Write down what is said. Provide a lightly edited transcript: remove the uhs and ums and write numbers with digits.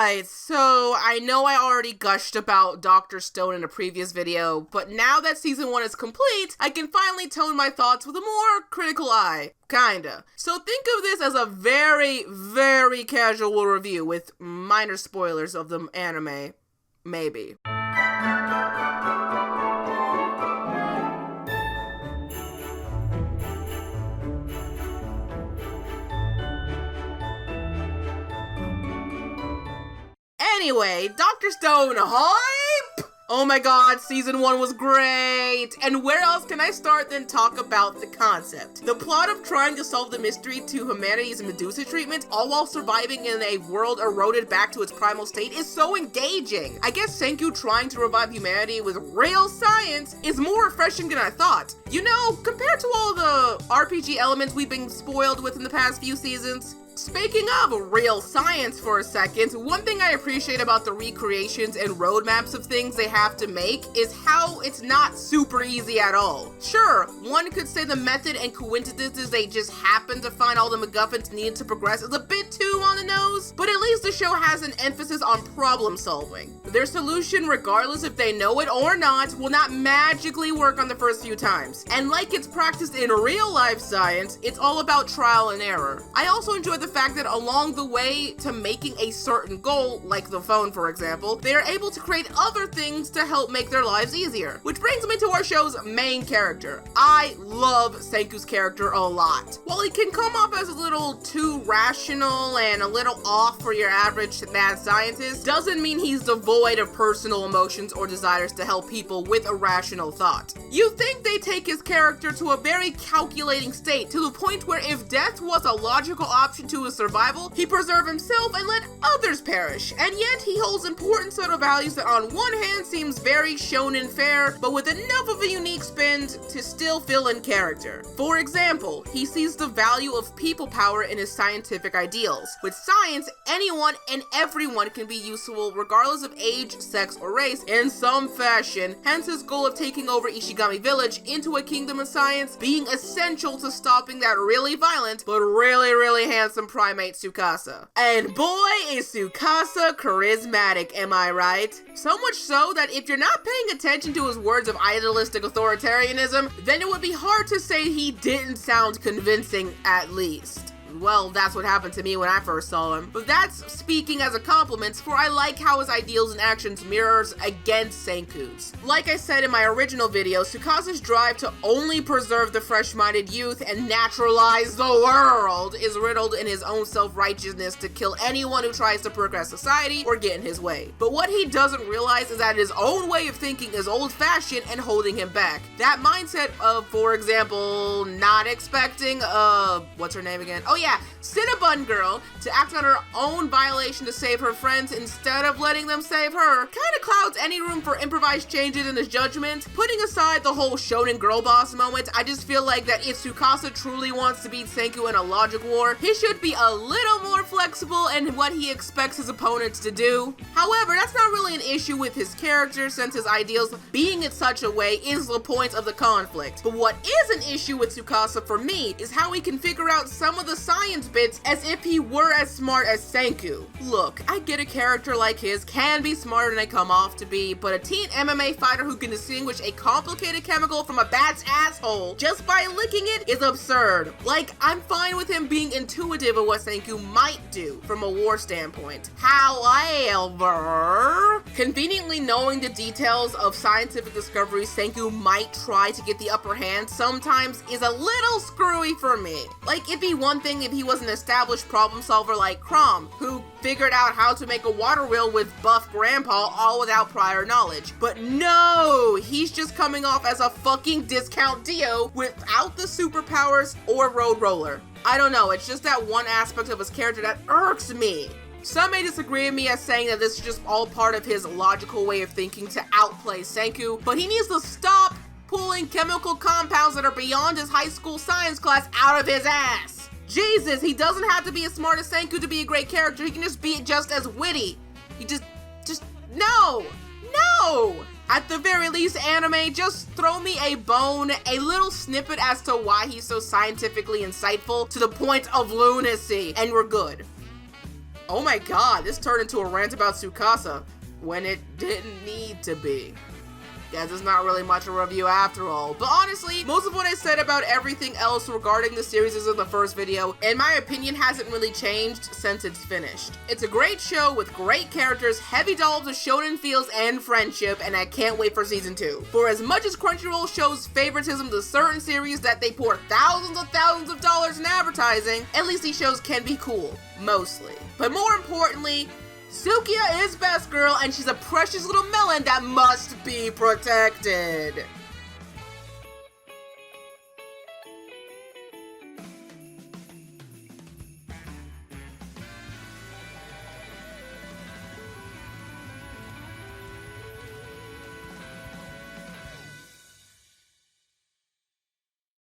Alright, so I know I already gushed about Dr. Stone in a previous video, but now that season 1 is complete, I can finally tone my thoughts with a more critical eye. Kinda. So think of this as a very, very casual review with minor spoilers of the anime. Maybe. Anyway, Dr. Stone hype! Oh my god, season 1 was great! And where else can I start than talk about the concept? The plot of trying to solve the mystery to humanity's Medusa treatment, all while surviving in a world eroded back to its primal state, is so engaging! I guess Senku trying to revive humanity with real science is more refreshing than I thought. You know, compared to all the RPG elements we've been spoiled with in the past few seasons. Speaking of real science for a second, one thing I appreciate about the recreations and roadmaps of things they have to make is how it's not super easy at all. Sure, one could say the method and coincidences they just happen to find all the MacGuffins needed to progress is a bit too on the nose, but at least the show has an emphasis on problem solving. Their solution, regardless if they know it or not, will not magically work on the first few times. And like it's practiced in real life science, it's all about trial and error. I also enjoy the fact that along the way to making a certain goal, like the phone for example, they are able to create other things to help make their lives easier. Which brings me to our show's main character. I love Senku's character a lot. While he can come off as a little too rational and a little off for your average mad scientist, doesn't mean he's devoid of personal emotions or desires to help people with a rational thought. You think they take his character to a very calculating state, to the point where if death was a logical option to his survival, he preserve himself and let others perish. And yet he holds important subtle values that on one hand seems very shonen fare, but with enough of a unique spin to still feel in character. For example, he sees the value of people power in his scientific ideals. With science, anyone and everyone can be useful regardless of age, sex, or race in some fashion, hence his goal of taking over Ishigami Village into a kingdom of science being essential to stopping that really violent but really handsome primate Tsukasa. And boy is Tsukasa charismatic, am I right? So much so that if you're not paying attention to his words of idealistic authoritarianism, then it would be hard to say he didn't sound convincing at least. Well, that's what happened to me when I first saw him. But that's speaking as a compliment, for I like how his ideals and actions mirrors against Senku's. Like I said in my original video, Tsukasa's drive to only preserve the fresh-minded youth and naturalize the world is riddled in his own self-righteousness to kill anyone who tries to progress society or get in his way. But what he doesn't realize is that his own way of thinking is old-fashioned and holding him back. That mindset of, for example, not expecting, what's her name again? Oh yeah, Cinnabon Girl to act on her own violation to save her friends instead of letting them save her kinda clouds any room for improvised changes in his judgment. Putting aside the whole shonen girl boss moment, I just feel like that if Tsukasa truly wants to beat Senku in a logic war, he should be a little more flexible in what he expects his opponents to do. However, that's not really an issue with his character since his ideals being in such a way is the point of the conflict. But what is an issue with Tsukasa for me is how he can figure out some of the science bits as if he were as smart as Senku. Look, I get a character like his can be smarter than they come off to be, but a teen MMA fighter who can distinguish a complicated chemical from a bat's asshole just by licking it is absurd. Like, I'm fine with him being intuitive of what Senku might do from a war standpoint. However, conveniently knowing the details of scientific discoveries Senku might try to get the upper hand sometimes is a little screwy for me. Like, it'd be one thing if he was an established problem solver like Crom, who figured out how to make a water wheel with buff grandpa all without prior knowledge. But no, he's just coming off as a fucking discount Dio without the superpowers or road roller. I don't know, it's just that one aspect of his character that irks me. Some may disagree with me as saying that this is just all part of his logical way of thinking to outplay Senku, but he needs to stop pulling chemical compounds that are beyond his high school science class out of his ass. Jesus, he doesn't have to be as smart as Senku to be a great character. He can just be just as witty. He just, no. At the very least, anime, just throw me a bone, a little snippet as to why he's so scientifically insightful to the point of lunacy, and we're good. Oh my god, this turned into a rant about Tsukasa when it didn't need to be. Guess it's not really much of a review after all, but honestly, most of what I said about everything else regarding the series is in the first video, and my opinion hasn't really changed since it's finished. It's a great show with great characters, heavy dolls of shonen feels and friendship, and I can't wait for season 2. For as much as Crunchyroll shows favoritism to certain series that they pour thousands of dollars in advertising, at least these shows can be cool. Mostly. But more importantly, Sukiya is best girl, and she's a precious little melon that must be protected.